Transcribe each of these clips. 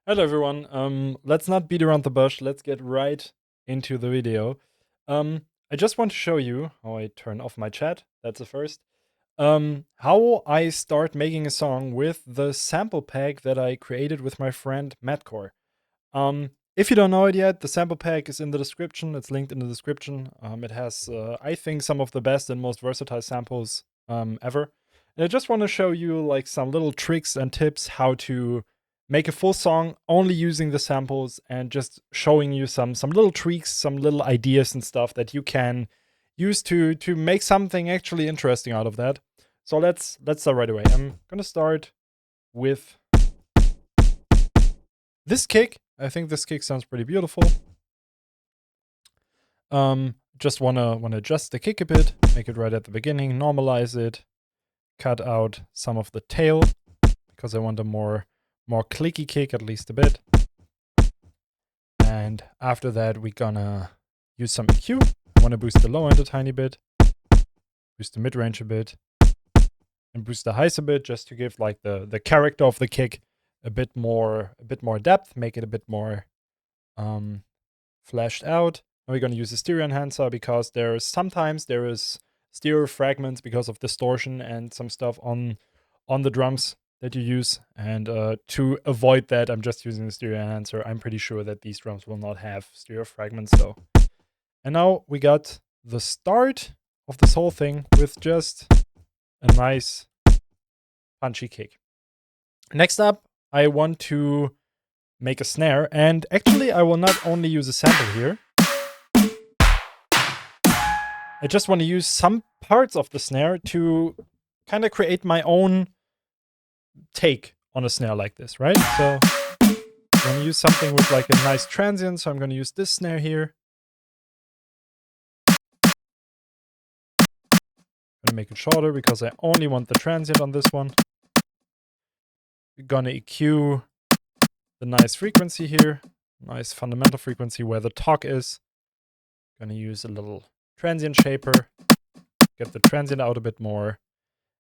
Hello everyone. Let's not beat around the bush. Let's get right into the video. I just want to show you how I turn off my chat. That's the first. How I start making a song with the sample pack that I created with my friend Madcore. If you don't know it yet, the sample pack is in the description. It's linked in the description. It has, I think, some of the best and most versatile samples ever. And I just want to show you like some little tricks and tips how to make a full song only using the samples, and just showing you some little tweaks, some little ideas and stuff that you can use to make something actually interesting out of that. So let's start right away. I'm gonna start with this kick. I think this kick sounds pretty beautiful. Just wanna adjust the kick a bit, make it right at the beginning, normalize it, cut out some of the tail because I want a more clicky kick, at least a bit. And after that, we're gonna use some EQ. I want to boost the low end a tiny bit, boost the mid range a bit, and boost the highs a bit, just to give like the character of the kick a bit more depth, make it a bit more flashed out. And we're gonna use a stereo enhancer because sometimes there is stereo fragments because of distortion and some stuff on the drums that you use. And to avoid that, I'm just using the stereo enhancer. I'm pretty sure that these drums will not have stereo fragments though. And now we got the start of this whole thing with just a nice punchy kick. Next up, I want to make a snare, and actually I will not only use a sample here. I just want to use some parts of the snare to kind of create my own take on a snare like this, right? So I'm going to use something with like a nice transient, so I'm going to use this snare here. I'm going to make it shorter because I only want the transient on this one. We're going to EQ the nice frequency here, nice fundamental frequency where the talk is. Going to use a little transient shaper, get the transient out a bit more.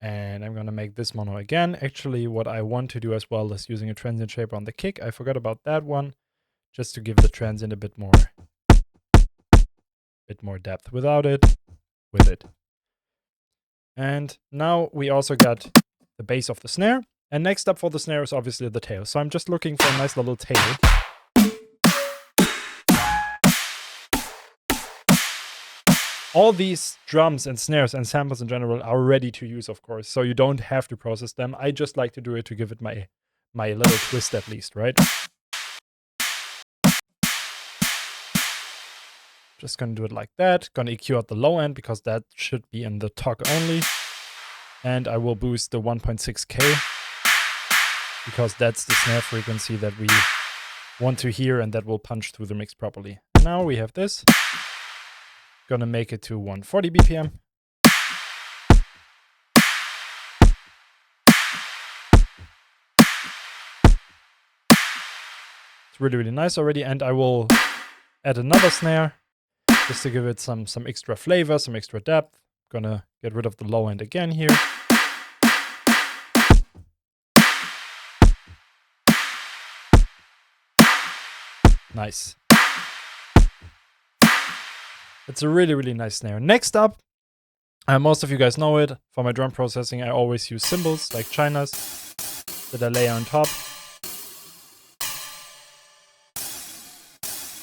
And I'm going to make this mono again. Actually, what I want to do as well is using a transient shaper on the kick. I forgot about that one, just to give the transient a bit more depth with it. And now we also got the base of the snare. And next up for the snare is obviously the tail. So I'm just looking for a nice little tail. All these drums and snares and samples in general are ready to use, of course, so you don't have to process them. I just like to do it to give it my little twist at least, right? Just gonna do it like that. Gonna EQ out the low end because that should be in the talk only. And I will boost the 1.6K because that's the snare frequency that we want to hear and that will punch through the mix properly. And now we have this. Gonna make it to 140 BPM. It's really, really nice already. And I will add another snare just to give it some extra flavor, some extra depth. Gonna get rid of the low end again here. Nice. It's a really, really nice snare. Next up, most of you guys know it. For my drum processing, I always use cymbals like China's that I layer on top.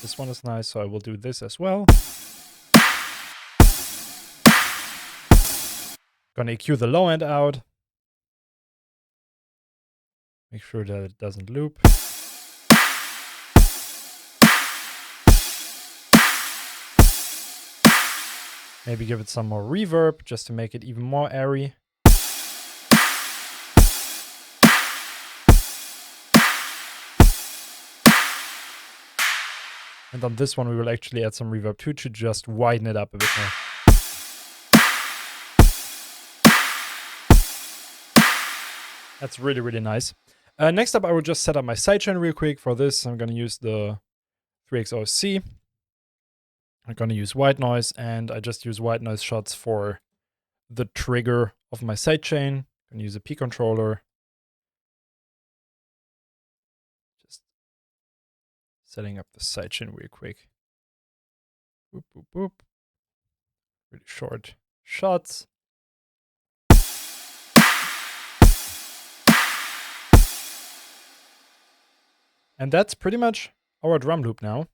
This one is nice, so I will do this as well. Gonna EQ the low end out. Make sure that it doesn't loop. Maybe give it some more reverb just to make it even more airy. And on this one, we will actually add some reverb too to just widen it up a bit more. That's really, really nice. Next up, I will just set up my sidechain real quick. For this, I'm going to use the 3XOC. I'm going to use white noise, and I just use white noise shots for the trigger of my sidechain. I'm going to use a P controller. Just Setting up the sidechain real quick. Boop, boop, boop. Really short shots. And that's pretty much our drum loop now.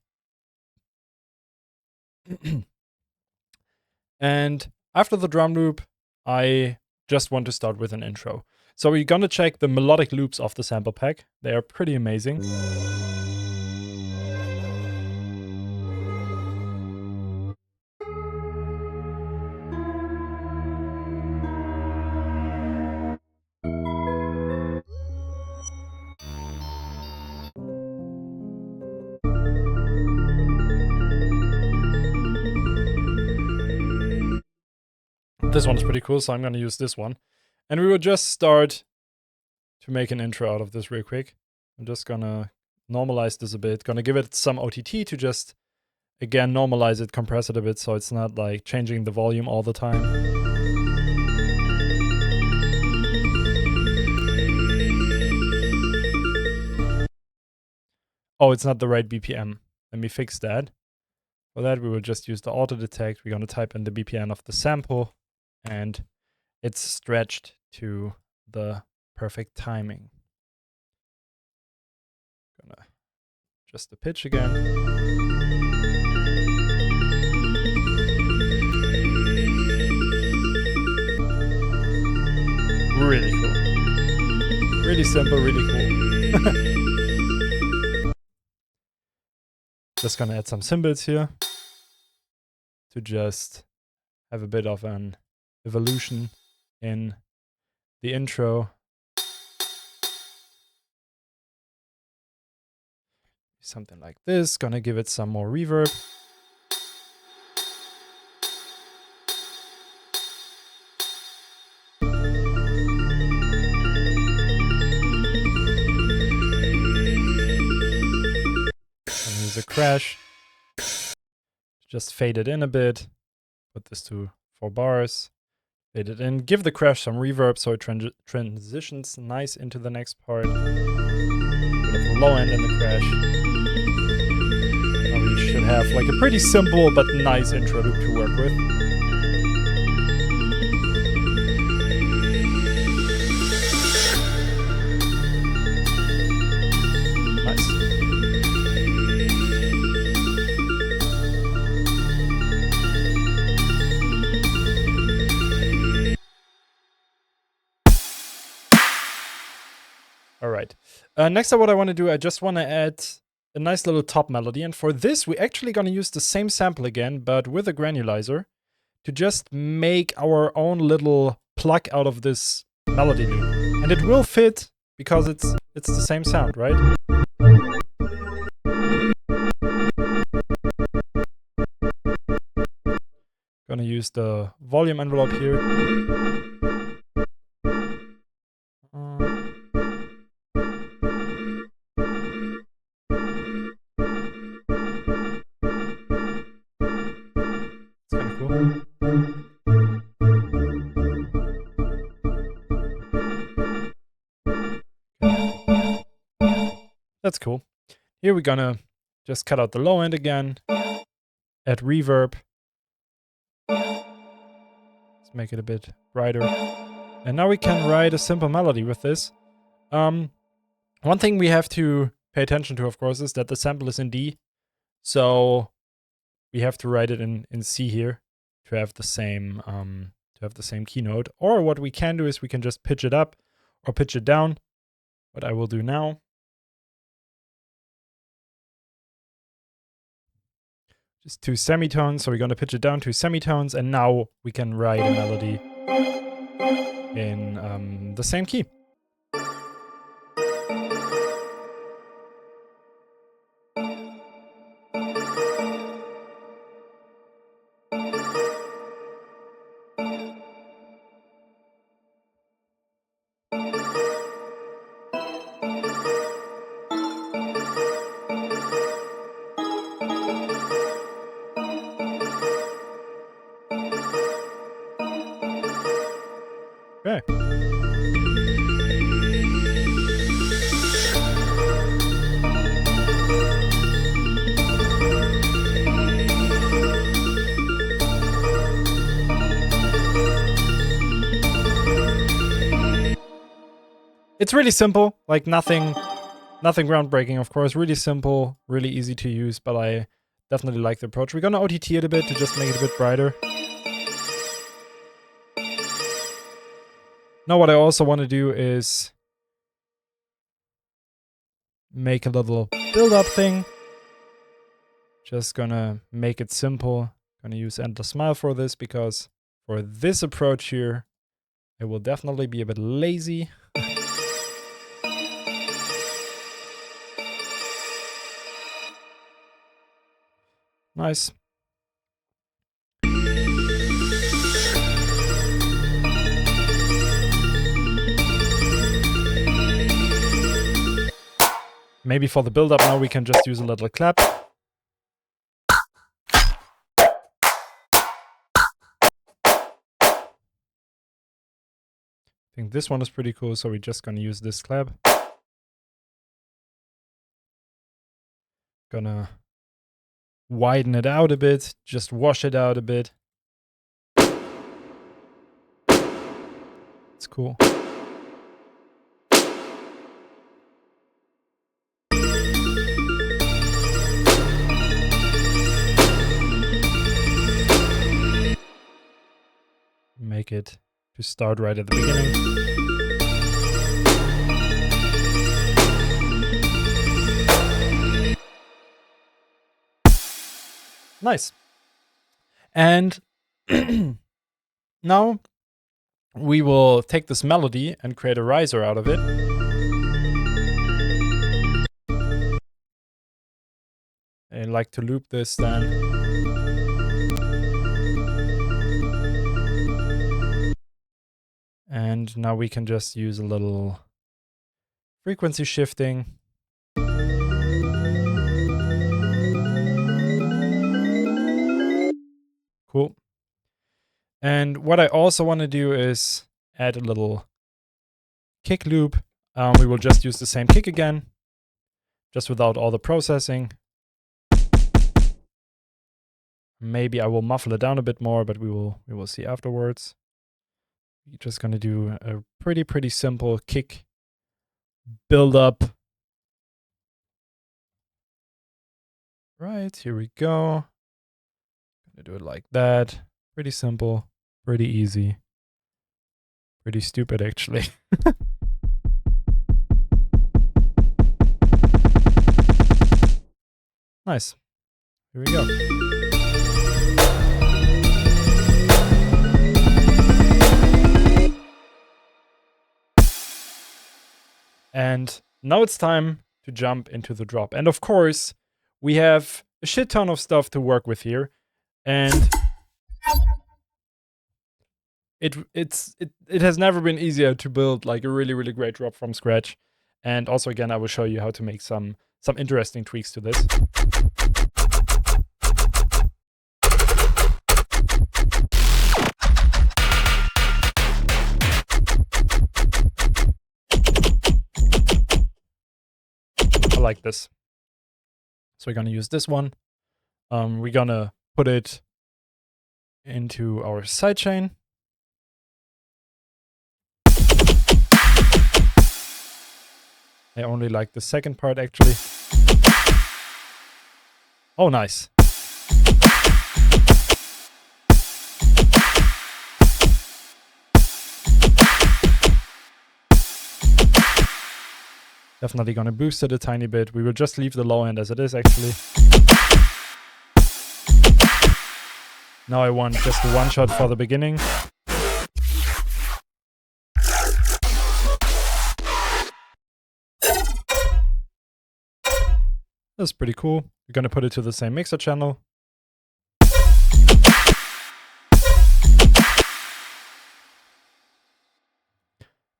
And after the drum loop, I just want to start with an intro. So we're gonna check the melodic loops of the sample pack. They are pretty amazing. This one's pretty cool, so I'm gonna use this one. And we will just start to make an intro out of this real quick. I'm just gonna normalize this a bit. Gonna give it some OTT to just, again, normalize it, compress it a bit so it's not like changing the volume all the time. Oh, it's not the right BPM. Let me fix that. For that, we will just use the auto detect. We're gonna type in the BPM of the sample, and it's stretched to the perfect timing. Gonna adjust the pitch again. Really cool. Really simple, really cool. Just gonna add some cymbals here to just have a bit of an evolution in the intro. Something like this. Gonna give it some more reverb. And here's a crash. Just fade it in a bit. Put this to 4 bars. Fade it in. Give the crash some reverb so it transitions nice into the next part. Bit of the low end in the crash. Now we should have like a pretty simple but nice intro loop to work with. All right. Next up, what I want to do, I just want to add a nice little top melody. And for this, we're actually going to use the same sample again, but with a granulizer to just make our own little plug out of this melody loop. And it will fit because it's the same sound, right? Gonna use the volume envelope here. That's cool. Here we're gonna just cut out the low end again, add reverb. Let's make it a bit brighter. And now we can write a simple melody with this. One thing we have to pay attention to, of course, is that the sample is in D. So we have to write it in C here to have the same keynote. Or what we can do is we can just pitch it up or pitch it down. What I will do now. Just 2 semitones, so we're gonna pitch it down 2 semitones, and now we can write a melody in the same key. Okay. It's really simple, like nothing groundbreaking, of course. Really simple, really easy to use, but I definitely like the approach. We're gonna OTT it a bit to just make it a bit brighter. Now what I also want to do is make a little build-up thing. Just gonna make it simple. Gonna use Endless Smile for this, because for this approach here, it will definitely be a bit lazy. Nice. Maybe for the build-up now we can just use a little clap. I think this one is pretty cool, so we're just gonna use this clap. Gonna widen it out a bit, just wash it out a bit. It's cool. Make it to start right at the beginning. Nice. And now we will take this melody and create a riser out of it. I like to loop this then. And now we can just use a little frequency shifting. Cool. And what I also want to do is add a little kick loop. We will just use the same kick again, just without all the processing. Maybe I will muffle it down a bit more, but we will see afterwards. We're just gonna do a pretty simple kick build up. Right, here we go. Gonna do it like that. Pretty simple, pretty easy. Pretty stupid, actually. Nice. Here we go. And now it's time to jump into the drop. And of course, we have a shit ton of stuff to work with here. And it has never been easier to build like a really great drop from scratch. And also, again, I will show you how to make some interesting tweaks to this. I like this. So we're gonna use this one. We're gonna put it into our sidechain. I only like the second part, actually. Oh, nice. Definitely gonna boost it a tiny bit. We will just leave the low end as it is, actually. Now I want just one shot for the beginning. That's pretty cool. We're gonna put it to the same mixer channel.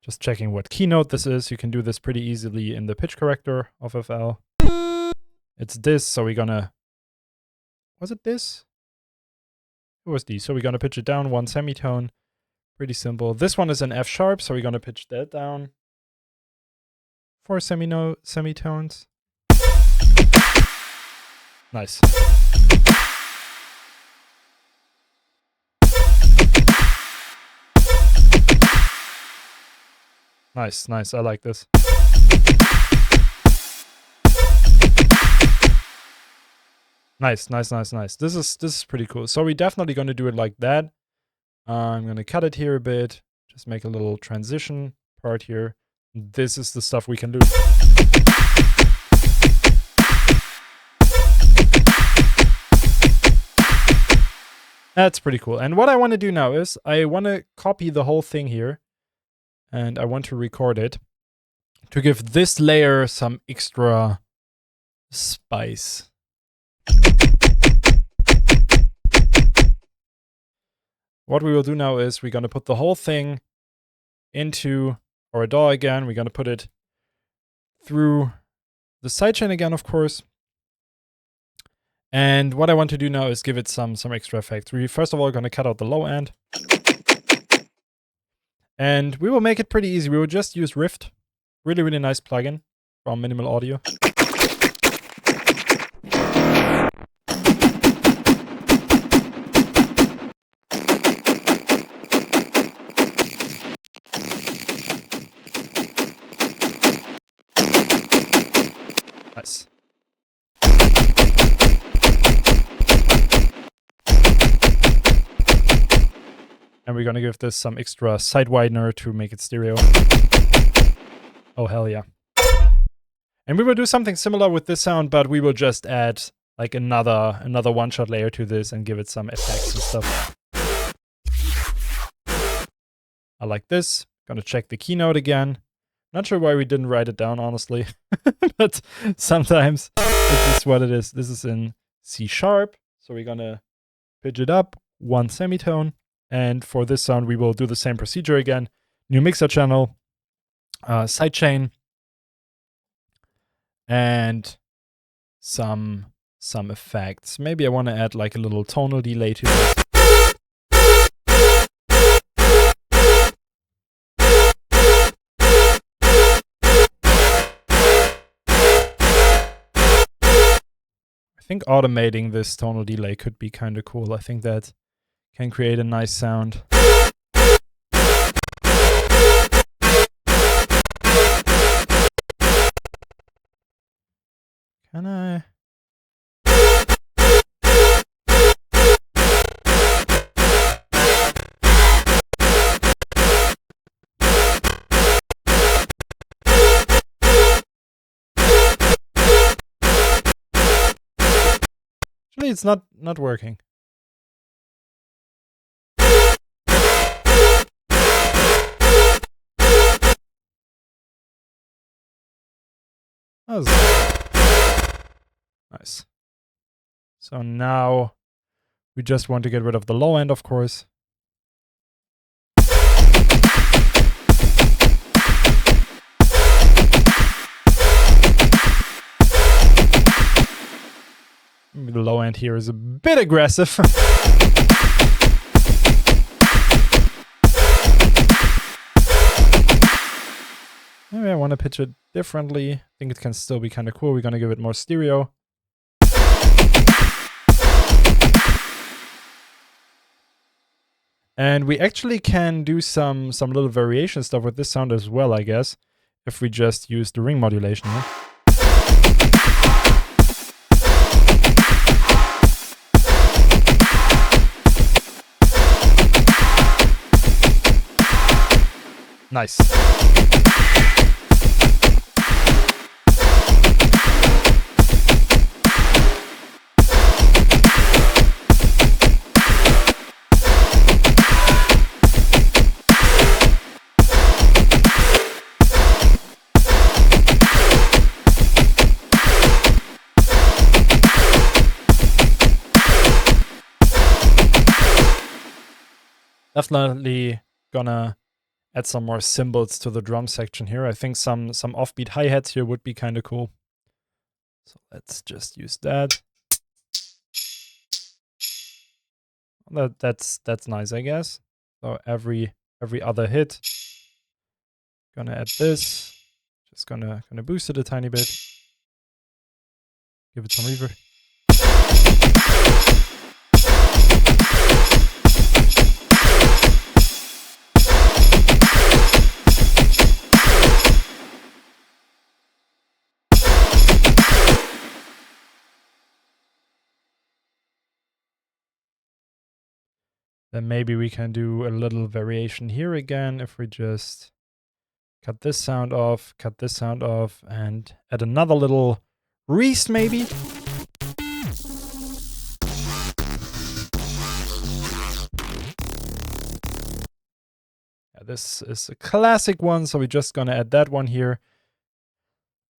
Just checking what keynote this is. You can do this pretty easily in the pitch corrector of FL. It's this, so we're gonna... Was it this? It was D. So we're gonna pitch it down one semitone. Pretty simple. This one is an F sharp, so we're gonna pitch that down 4 semitones. Nice. Nice, nice. I like this. Nice, nice, nice, nice. This is pretty cool. So we're definitely going to do it like that. I'm going to cut it here a bit. Just make a little transition part here. This is the stuff we can do. That's pretty cool. And what I want to do now is I want to copy the whole thing here. And I want to record it to give this layer some extra spice. What we will do now is we're going to put the whole thing into our DAW again. We're going to put it through the sidechain again, of course. And what I want to do now is give it some extra effects. We first of all going to cut out the low end. And we will make it pretty easy. We will just use Rift. Really, really nice plugin from Minimal Audio. Nice. And we're gonna give this some extra side widener to make it stereo. Oh, hell yeah. And we will do something similar with this sound, but we will just add like another one-shot layer to this and give it some effects and stuff. I like this. Gonna check the keynote again. Not sure why we didn't write it down, honestly. But sometimes this is what it is. This is in C sharp. So we're gonna pitch it up 1 semitone. And for this sound, we will do the same procedure again. New mixer channel, sidechain, and some effects. Maybe I want to add like a little tonal delay to this. I think automating this tonal delay could be kind of cool. I think that can create a nice sound. Can I? Actually, it's not working. That was nice. So now we just want to get rid of the low end, of course. Maybe the low end here is a bit aggressive. Maybe I want to pitch it differently. I think it can still be kind of cool. We're going to give it more stereo. And we actually can do some little variation stuff with this sound as well, I guess, if we just use the ring modulation here. Nice. Definitely gonna add some more cymbals to the drum section here. I think some offbeat hi-hats here would be kind of cool. So let's just use that. That's nice, I guess. So every other hit, gonna add this. Just gonna boost it a tiny bit. Give it some reverb. Then maybe we can do a little variation here again if we just cut this sound off, and add another little reest maybe. Yeah, this is a classic one, so we're just gonna add that one here.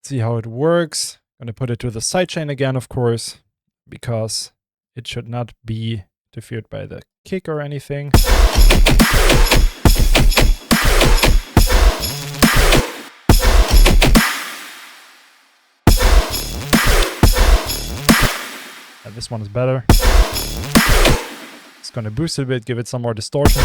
See how it works. Gonna put it to the sidechain again, of course, because it should not be interfered by the kick or anything. Yeah, this one is better. It's gonna boost it a bit, give it some more distortion.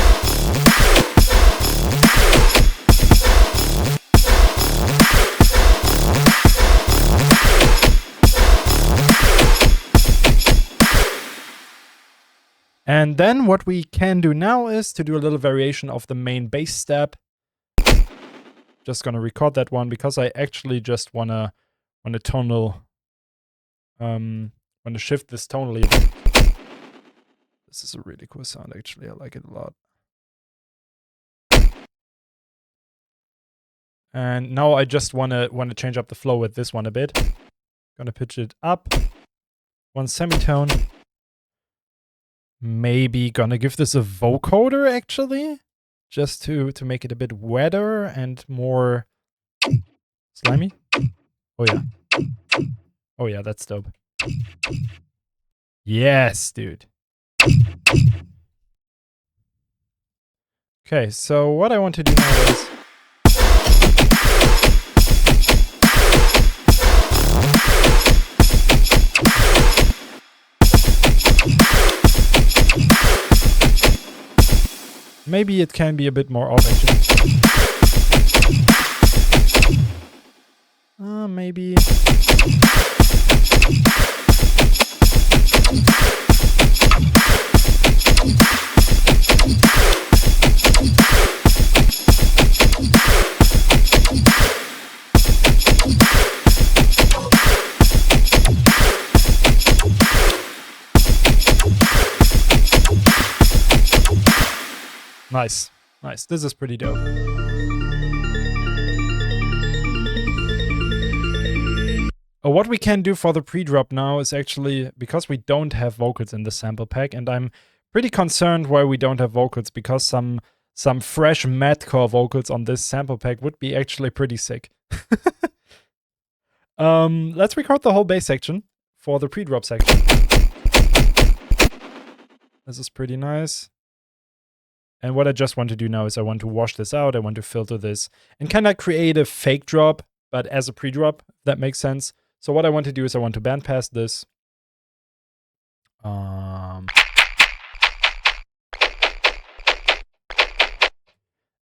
And then what we can do now is to do a little variation of the main bass step. Just gonna record that one because I actually just wanna tonal want to shift this tonally. This is a really cool sound, actually. I like it a lot. And now I just want to change up the flow with this one a bit. Gonna pitch it up. One semitone. Maybe gonna give this a vocoder, actually. Just to make it a bit wetter and more slimy. Oh, yeah. Oh, yeah, that's dope. Yes, dude. Okay, so what I want to do now is... maybe it can be a bit more off, actually. Maybe... Nice. Nice. This is pretty dope. What we can do for the pre-drop now is actually, because we don't have vocals in the sample pack, and I'm pretty concerned why we don't have vocals, because some fresh Madcore vocals on this sample pack would be actually pretty sick. Let's record the whole bass section for the pre-drop section. This is pretty nice. And what I just want to do now is I want to wash this out, I want to filter this, and kind of create a fake drop, but as a pre-drop, if that makes sense. So what I want to do is I want to bandpass this.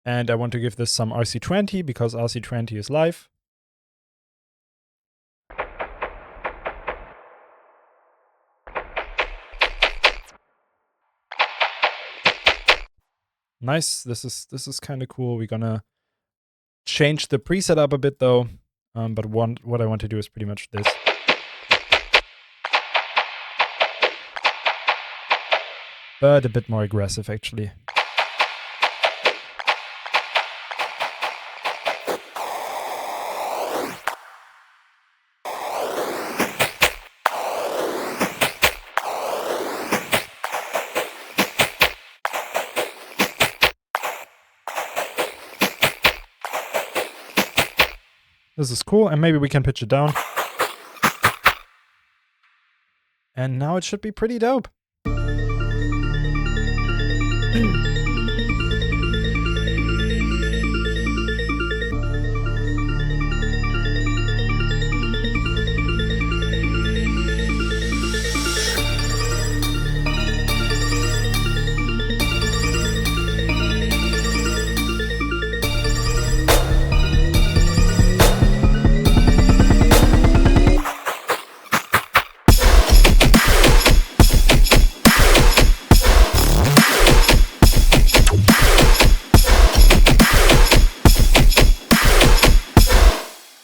And I want to give this some RC20, because RC20 is live. Nice. This is kind of cool. We're gonna change the preset up a bit though. But what I want to do is pretty much this. But a bit more aggressive, actually. This is cool, and maybe we can pitch it down. And now it should be pretty dope.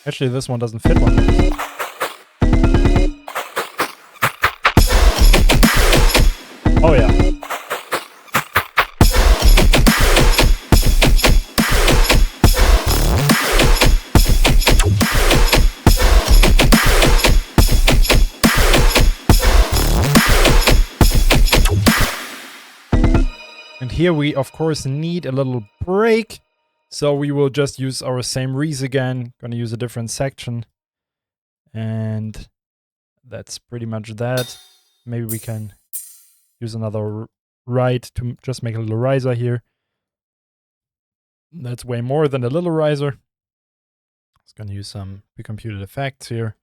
Actually, this one doesn't fit one. Oh yeah. here we, of course, need a little break. So we will just use our same reeds again. Gonna use a different section. And that's pretty much that. Maybe we can use another ride to just make a little riser here. That's way more than a little riser. Just gonna use some pre-computed effects here.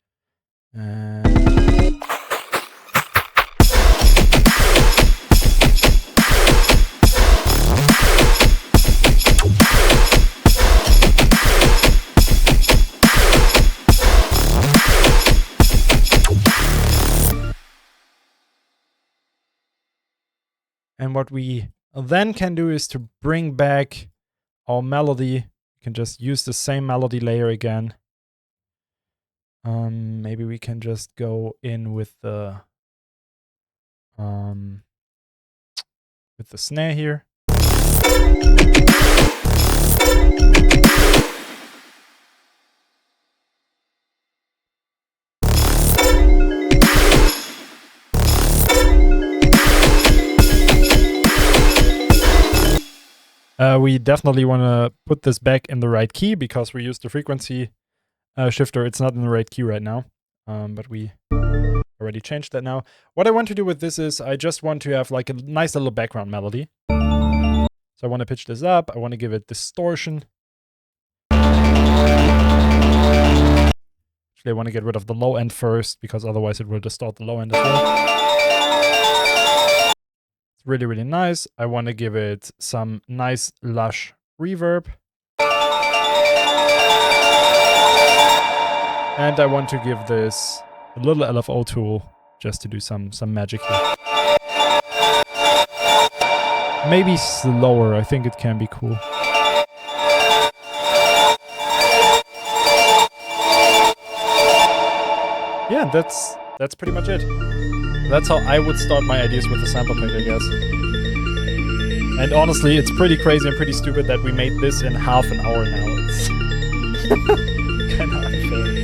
And what we then can do is to bring back our melody. We can just use the same melody layer again. Maybe we can just go in with the snare here. We definitely want to put this back in the right key because we used the frequency shifter. It's not in the right key right now, but we already changed that now. What I want to do with this is I just want to have like a nice little background melody. So I want to pitch this up. I want to give it distortion. Actually, I want to get rid of the low end first because otherwise it will distort the low end as well. It's really, really nice. I want to give it some nice lush reverb. And I want to give this a little LFO tool just to do some magic here. Maybe slower, I think it can be cool. Yeah, that's pretty much it. That's how I would start my ideas with the sample pack, I guess. And honestly, it's pretty crazy and pretty stupid that we made this in half an hour now. It's kind of unfair.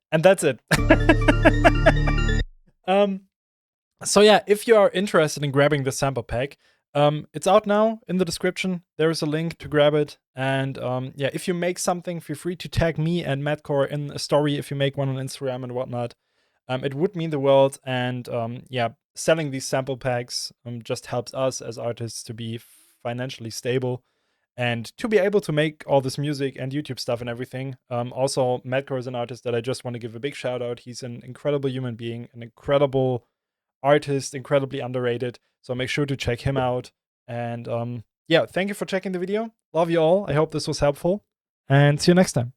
And that's it. So yeah, if you are interested in grabbing the sample pack, it's out now in the description. There is a link to grab it. And yeah, if you make something, feel free to tag me and Madcore in a story if you make one on Instagram and whatnot. It would mean the world. And yeah, selling these sample packs just helps us as artists to be financially stable and to be able to make all this music and YouTube stuff and everything. Also, Madcore is an artist that I just want to give a big shout out. He's an incredible human being, an incredible artist, incredibly underrated. So make sure to check him out. And yeah, thank you for checking the video. Love you all. I hope this was helpful. And see you next time.